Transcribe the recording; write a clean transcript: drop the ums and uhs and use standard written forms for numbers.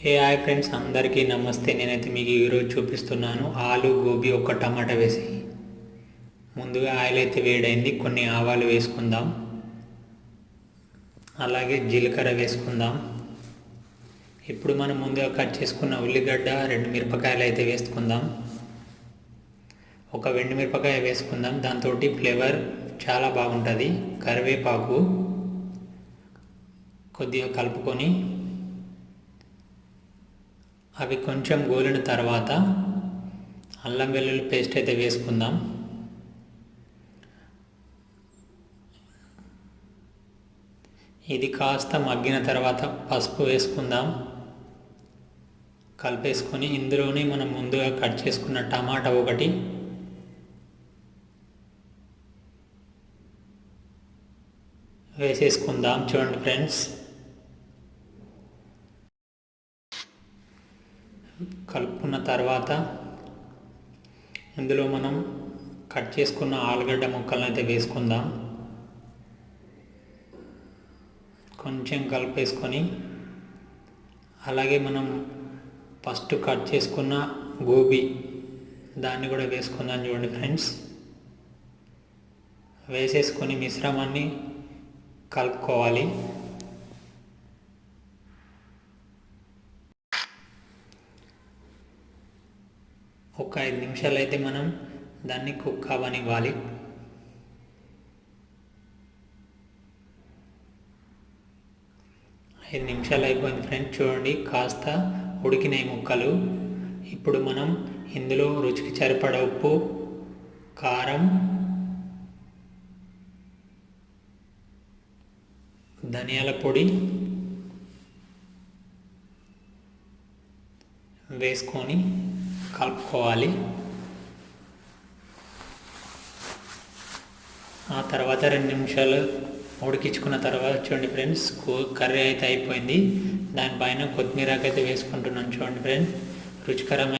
Hi friends, అందరికీ నమస్తే. నేనైతే మీకు ఈరోజు చూపిస్తున్నాను ఆలు గోబీ ఒక టమాటా వేసి. ముందుగా ఆయిల్ అయితే వేడైంది, కొన్ని ఆవాలు వేసుకుందాం, అలాగే జీలకర్ర వేసుకుందాం. ఇప్పుడు మనం ముందుగా కట్ చేసుకున్న ఉల్లిగడ్డ, 2 మిరపకాయలు అయితే వేసుకుందాం. ఒక మిరపకాయ వేసుకుందాం, దాంతో ఫ్లేవర్ చాలా బాగుంటుంది. కరివేపాకు కొద్దిగా కలుపుకొని అవి కొంచెం గోలిన తర్వాత అల్లం వెల్లుల్లి పేస్ట్ అయితే వేసుకుందాం. ఇది కాస్త మగ్గిన తర్వాత పసుపు వేసుకుందాం. కలిపేసుకొని ఇందులోనే మనం ముందుగా కట్ చేసుకున్న టమాటా ఒకటి వేసేసుకుందాం. చూడండి ఫ్రెండ్స్, కలుపుకున్న తర్వాత ఇందులో మనం కట్ చేసుకున్న ఆలుగడ్డ ముక్కలను అయితే వేసుకుందాం. కొంచెం కలిపేసుకొని అలాగే మనం ఫస్ట్ కట్ చేసుకున్న గోబీ దాన్ని కూడా వేసుకుందాం. చూడండి ఫ్రెండ్స్, వేసేసుకొని మిశ్రమాన్ని కలుపుకోవాలి. ఒక 5 నిమిషాలు అయితే మనం దాన్ని కుక్ అవ్వనివ్వాలి. ఐదు నిమిషాలు అయిపోయింది ఫ్రెండ్స్. చూడండి, కాస్త ఉడికినాయి ముక్కలు. ఇప్పుడు మనం ఇందులో రుచికి సరిపడా ఉప్పు, కారం, ధనియాల పొడి వేసుకొని కలుపుకోవాలి. ఆ తర్వాత 2 నిమిషాలు ఉడికించుకున్న తర్వాత చూడండి ఫ్రెండ్స్, కర్రీ అయితే అయిపోయింది. దానిపైన కొత్తిమీర అయితే వేసుకుంటున్నాను. చూడండి ఫ్రెండ్స్, రుచికరమైన